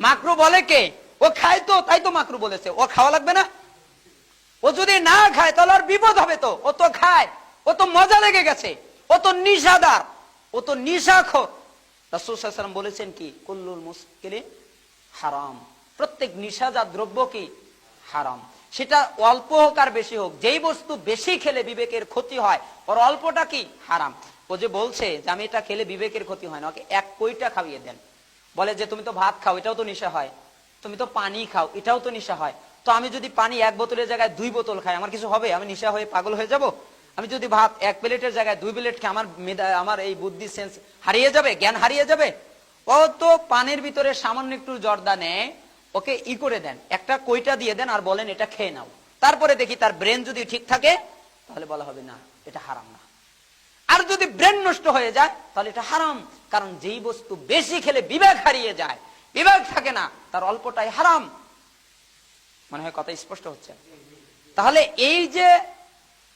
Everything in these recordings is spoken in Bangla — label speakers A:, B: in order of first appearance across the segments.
A: মাকরু বলে কে? ও খায় তো, তাই তো মাকরু বলেছে। ও খাওয়া লাগবে না? ও যদি না খায় তাহলে আর বিপদ হবে তো। ও তো খায়, ও তো মজা লেগে গেছে, ও তো নিশাদার, ও তো নিশাখোর। রাসূল সাল্লাল্লাহু আলাইহি ওয়াসাল্লাম বলেছেন কি, কুল্লুল মুসকিরি হারাম, প্রত্যেক নিশাদার দ্রব্য কি হারাম। সেটা অল্প হোক আর বেশি হোক, যেই বস্তু বেশি খেলে বিবেকের ক্ষতি হয় ওর অল্পটা কি হারাম। ও যে বলছে যে আমি এটা খেলে বিবেকের ক্ষতি হয় না, ওকে এক কইটা খাইয়ে দেন। বলে যে তুমি তো ভাত খাও, এটাও তো নেশা হয়, তুমি তো পানি খাও, এটাও তো নেশা হয়, তো আমি যদি পানি এক বোতলের জায়গায় 2 বোতল খাই আমার কিছু হবে? আমি নেশা হয়ে পাগল হয়ে যাব? আমি যদি ভাত 1 প্লেটের জায়গায় 2 প্লেট খাই আমার এই বুদ্ধি সেন্স হারিয়ে যাবে, জ্ঞান হারিয়ে যাবে? ও তো পানির ভিতরে সামান্য একটু জর্দা নেয়, ওকে করে দেন, একটা কইটা দিয়ে দেন আর বলেন এটা খেয়ে নাও। তারপরে দেখি তার ব্রেন যদি ঠিক থাকে তাহলে বলা হবে না এটা হারাম না। আর যদি ব্রেন নষ্ট হয়ে যায় তাহলে এটা হারাম। কারণ যেই বস্তু বেশি খেলে বিবেক হারিয়ে যায়, বিবেক থাকে না, তার অল্পটাই হারাম। মনে হয় কথা স্পষ্ট হচ্ছে? তাহলে এই যে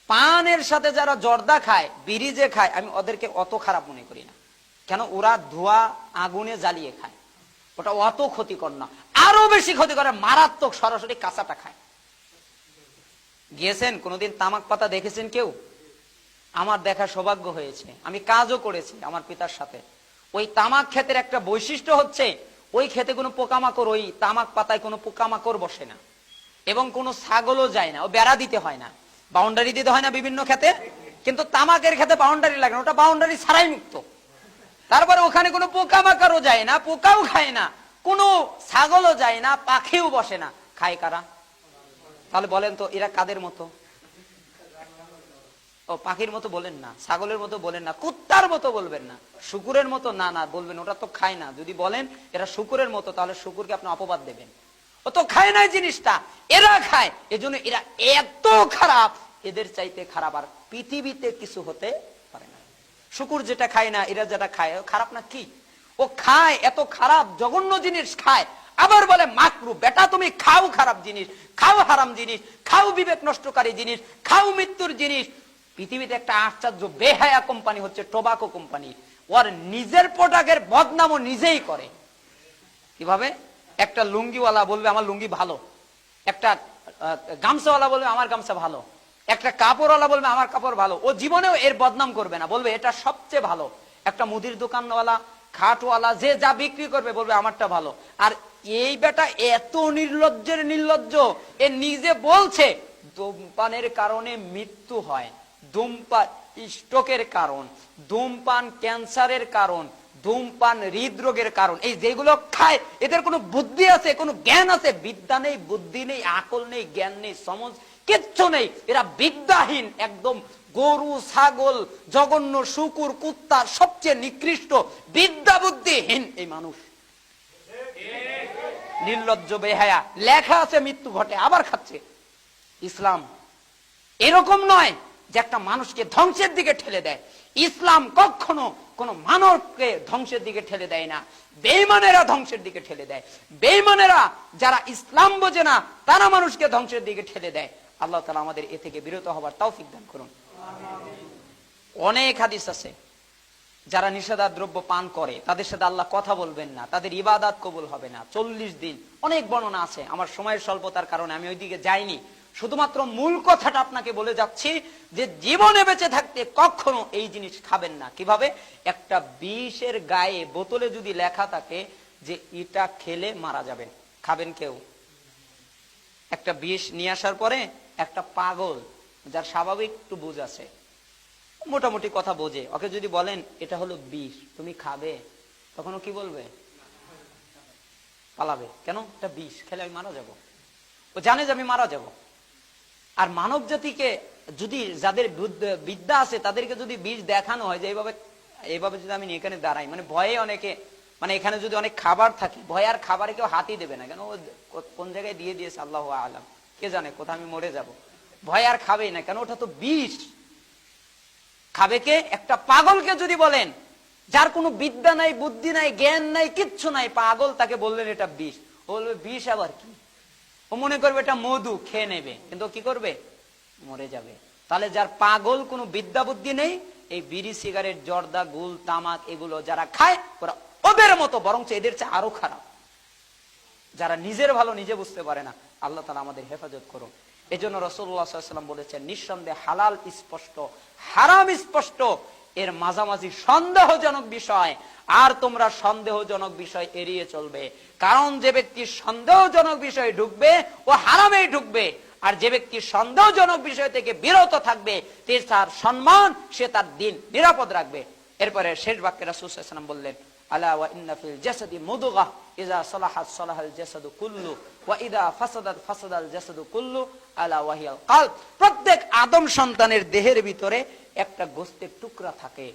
A: পানের সাথে যারা জর্দা খায়, বিড়ি যে খায়, আমি ওদেরকে অত খারাপ মনে করি না। কেন? ওরা ধোয়া আগুনে জ্বালিয়ে খায়, ওটা অত ক্ষতিকর না। আরো বেশি ক্ষতি করে মারাত্মক সরাসরি কাঁচাটা খায়। গিয়েছেন কোনোদিন তামাক পাতা দেখেছেন কেউ? আমার দেখা সৌভাগ্য হয়েছে, আমি কাজও করেছি আমার পিতার সাথে। ওই তামাক ক্ষেতের একটা বৈশিষ্ট্য হচ্ছে ওই ক্ষেতে কোনো পোকামাকড়, ওই তামাক পাতায় কোনো পোকামাকড় বসে না এবং কোনো ছাগলও যায় না। ও বেড়া দিতে হয় না, বাউন্ডারি দিতে হয় না বিভিন্ন ক্ষেতে, কিন্তু তামাকের ক্ষেতে বাউন্ডারি লাগে না, ওটা বাউন্ডারি ছাড়াই মুক্ত। তারপরে ওখানে কোনো পোকামাকড়ও যায় না, পোকাও খায় না, কোনো ছাগলও যায় না, পাখিও বসে না। খায় কারা? তাহলে বলেন তো এরা কাদের মতো? ও পাখির মতো বলেন না, ছাগলের মতো বলেন না, কুত্তার মতো বলবেন না, শুকুরের মতো না না বলবেন, ওটা তো খায় না। যদি বলেন এরা শুকুরের মতো তাহলে শুকুরকে আপনি অপবাদ দেবেন। ও তো খায় না জিনিসটা, এরা খায়, এজন্য এরা এত খারাপ, এদের চাইতে খারাপ আর পৃথিবীতে কিছু হতে পারে না। শুকুর যেটা খায় না, এরা যেটা খায় খারাপ না কি? ও খায়, এত খারাপ জঘন্য জিনিস খায়, আবার বলে মাকরু। বেটা তুমি খাও খারাপ জিনিস, খাও হারাম জিনিস, খাও বিবেক নষ্টকারী জিনিস, খাও মৃত্যুর জিনিস। পৃথিবীতে একটা আশ্চর্য বেহায়া কোম্পানি হচ্ছে টোবাকো কোম্পানি। ওর নিজের প্রোডাক্টের বদনামও নিজেই করে। কিভাবে? একটা লুঙ্গিওয়ালা বলবে আমার লুঙ্গি ভালো, একটা গামছাওয়ালা বলবে আমার গামছা ভালো, একটা কাপড়ওয়ালা বলবে আমার কাপড় ভালো, ও জীবনেও এর বদনাম করবে না, বলবে এটা সবচেয়ে ভালো। একটা মুদির দোকানওয়ালা, খাটওয়ালা, যে যা বিক্রি করবে বলবে আমারটা ভালো। আর এই বেটা এত নির্লজ্জের নির্লজ্জ, এ নিজে বলছে ধূমপানের কারণে মৃত্যু হয়, ধূমপান স্ট্রোকের কারণ, ধূমপান ক্যান্সারের কারণ, ধূমপান হৃদরোগের কারণ। এই যেগুলো খায় এদের কোনো বুদ্ধি আছে, কোনো জ্ঞান আছে? বিদ্যা নেই, বুদ্ধি নেই, আকল নেই, জ্ঞান নেই, সমজ কিচ্ছু নেই। এরা বিদ্যাহীন, একদম গরু, ছাগল, জঘন্য শুকুর, কুত্তা, সবচেয়ে নিকৃষ্ট বিদ্যা বুদ্ধিহীন এই মানুষ। নির্লজ্জ বেহায়া। লেখা আছে মৃত্যু ঘটে, আবার খাচ্ছে। ইসলাম এরকম নয় যে একটা মানুষকে ধ্বংসের দিকে ঠেলে দেয়। ইসলাম কখনো কোন মানবকে ধ্বংসের দিকে ঠেলে দেয় না, বেঈমানেরা ধ্বংসের দিকে ঠেলে দেয়। বেঈমানেরা, যারা ইসলাম বোঝে না, তারা মানুষকে ধ্বংসের দিকে ঠেলে দেয়। আল্লাহ তাআলা আমাদের এ থেকে বিরত হবার তৌফিক দান করুন। অনেক হাদিস আছে, যারা নিষেধাজ্ঞ দ্রব্য পান করে তাদের সাথে আল্লাহ কথা বলবেন না, তাদের ইবাদত কবুল হবে না 40 দিন। অনেক বর্ণনা আছে, আমার সময়ের স্বল্পতার কারণে আমি ওইদিকে যাইনি। শুধুমাত্র মূল কথাটা আপনাকে বলে যাচ্ছি যে জীবনে বেঁচে থাকতে কখনো এই জিনিস খাবেন না। কিভাবে? একটা বিষের গায়ে বোতলে যদি লেখা থাকে যে এটা খেলে মারা যাবেন, খাবেন কেউ? একটা বিষ নিয়ে আসার পরে একটা পাগল, যার স্বাভাবিক একটু বুঝ আছে, মোটামুটি কথা বোঝে, ওকে যদি বলেন এটা হলো বিষ, তুমি খাবে, তখন ও কি বলবে? পালাবে। কেন? এটা বিষ, খেলে আমি মারা যাব। ও জানে যে আমি মারা যাব। আর মানব জাতিকে যদি, যাদের বিদ্যা আছে, তাদেরকে যদি বিষ দেখানো হয় যে এইভাবে যদি আমি এখানে দাঁড়াই, মানে ভয়ে অনেকে, মানে এখানে যদি অনেক খাবার থাকে, ভয়ে আর খাবারে কেউ হাতই দেবে না। কেন? ও কোন জায়গায় দিয়ে দিয়েছে আল্লাহু আলাম, কে জানে কোথায় আমি মরে যাব। ভয় আর খাবেই না, কেন? ওটা তো বিষ। খাবে কে? একটা পাগলকে যদি বলেন, যার কোনো বিদ্যা নাই, বুদ্ধি নাই, জ্ঞান নাই, কিচ্ছু নাই, পাগল, তাকে বললেন এটা বিষ, ও বলবে বিষ আবার কি? ও মনে করবে এটা মধু, খেয়ে নেবে, কিন্তু কি করবে? মরে যাবে। তাহলে যার পাগল, কোনো বিদ্যা বুদ্ধি নেই, এই বিড়ি, সিগারেট, জর্দা, গুল, তামাক এগুলো যারা খায় ওরা ওদের মতো, বরঞ্চ এদের চেয়ে আরো খারাপ। যারা নিজের ভালো নিজে বুঝতে পারে না, আল্লাহ তাআলা আমাদের হেফাজত করুন। এই জন্য রাসূলুল্লাহ সাল্লাল্লাহু আলাইহি ওয়াসাল্লাম বলেছেন, নিঃসন্দেহে হালাল স্পষ্ট, হারাম স্পষ্ট, এর মাঝামাঝি সন্দেহজনক বিষয়, আর তোমরা সন্দেহজনক বিষয় এড়িয়ে চলবে। কারণ যে ব্যক্তি সন্দেহজনক বিষয়ে ঢুকবে ও হারামেই ঢুকবে, আর যে ব্যক্তি সন্দেহজনক বিষয় থেকে বিরত থাকবে সে তার সম্মান, সে তার দিন নিরাপদ রাখবে। এরপরে শেষ বাক্যে রাসূল সাল্লাল্লাহু আলাইহি ওয়াসাল্লাম বললেন, আলা ওয়া ইন্না ফিল জাসাদি মুদগাহ ইযা সালাহাত সালাহাল জাসাদু কুল্লু ওয়া ইযা ফাসাদাত ফাসাদাল জাসাদু কুল্লু আলা ওয়া হিয়াল কলব। প্রত্যেক আদম সন্তানের দেহের ভিতরে একটা গোশতের টুকরা থাকে,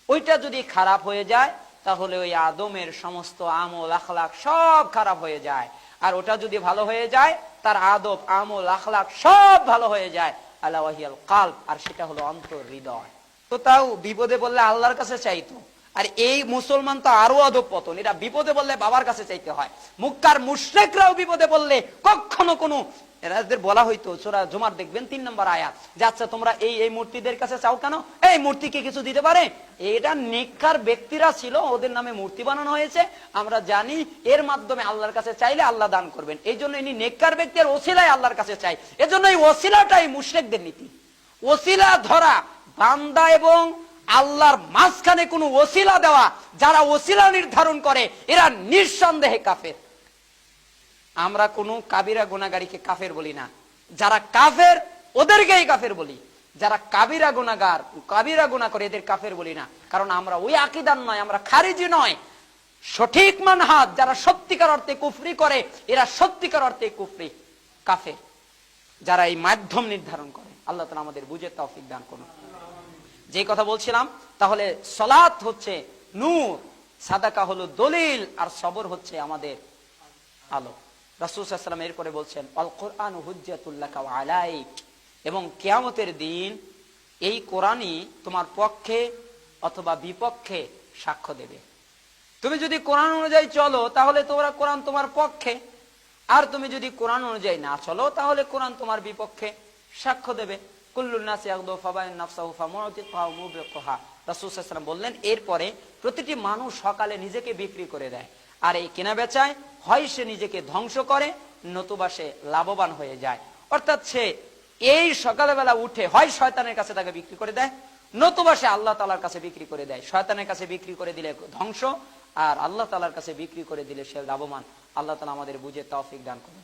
A: ওইটা যদি খারাপ হয়ে যায় তাহলে ওই আদমের সমস্ত আমল আখলাক সব খারাপ হয়ে যায়, আর ওটা যদি ভালো হয়ে যায় তার আদব আমল আখলাক সব ভালো হয়ে যায়। আলা ওয়া হিয়াল কলব, আর সেটা হলো অন্তর, হৃদয়। তো তাও বিপদে বললে আল্লাহর কাছে চাইতো, আর এই মুসলমান তো আরো অধঃপতন, এরা বিপদে বললে বাবার কাছে চাইতে হয়। মক্কার মুশরিকরাও বিপদে বললে কখনো কোনো এরাদের বলা হইতো, সূরা জুমার দেখবেন 3 নম্বর আয়াত, যে আচ্ছা তোমরা এই মূর্তিদের কাছে চাও কেন, এই মূর্তি কি কিছু দিতে পারে? এটা নেককার ব্যক্তিরা ছিল, ওদের নামে মূর্তি বানানো হয়েছে, আমরা জানি এর মাধ্যমে আল্লাহর কাছে চাইলে আল্লাহ দান করবেন, এই জন্য ইনি নেককার ব্যক্তি আর ওসিলায় আল্লাহর কাছে চাই। এজন্য এই ওসিলাটাই মুশরিকদের নীতি। ওসিলা ধরা, বান্দা এবং আল্লাহর মাঝখানে কোনো ওসিলা দেওয়া, যারা ওসিলা নির্ধারণ করে এরা নিঃসন্দেহে কাফের। আমরা কোনো কাবিরা গুনাহগারীকে কাফের বলি না, যারা কাফের ওদেরকেই কাফের বলি। যারা কাবিরা গুনাহগার, কাবিরা গুনাহ করে এদের কাফের বলি না, কারণ আমরা ওই আকীদার নয়, আমরা খারিজি নয়। সঠিক মানহাজ যারা সত্যিকার অর্থে কুফরি করে এরা সত্যিকার অর্থে কুফরি কাফের, যারা এই মাধ্যম নির্ধারণ করে। আল্লাহ তাআলা আমাদের বুঝে তৌফিক দান করুন। যে কথা বলছিলাম, তাহলে সালাত হচ্ছে নূর, সাদাকা হলো দলিল, আর সবর হচ্ছে আমাদের আলো। রাসূল সাল্লাল্লাহু আলাইহি ওয়াসাল্লাম এরপরে বলছেন, আল কোরআন হুজ্জাতুল লাকা ওয়া আলাইক, এবং কিয়ামতের দিন এই কোরআনই তোমার পক্ষে অথবা বিপক্ষে সাক্ষ্য দেবে। তুমি যদি কোরআন অনুযায়ী চলো তাহলে কোরআন তোমার পক্ষে, আর তুমি যদি কোরআন অনুযায়ী না চলো তাহলে কোরআন তোমার বিপক্ষে সাক্ষ্য দেবে। কুল্লুন নাসি ইয়াগদু ফাবাইন নাফসাহু ফামুতিকা ওয়া মুবিকুহা। রাসূল সাল্লাল্লাহু আলাইহি ওয়াসাল্লাম বললেন, এরপরে প্রতিটি মানুষ সকালে নিজেকে বিক্রি করে দেয়, আর এই কেনা বেচায় হয় সে নিজেকে ধ্বংস করে নতুবা সে লাভবান হয়ে যায়। অর্থাৎ সে এই সকালবেলা উঠে হয় শয়তানের কাছে তাকে বিক্রি করে দেয়, নতুবা সে আল্লাহ তাআলার কাছে বিক্রি করে দেয়। শয়তানের কাছে বিক্রি করে দিলে ধ্বংস, আর আল্লাহ তাআলার কাছে বিক্রি করে দিলে সে লাভবান। আল্লাহ তাআলা আমাদের বুঝে তৌফিক দান করুন।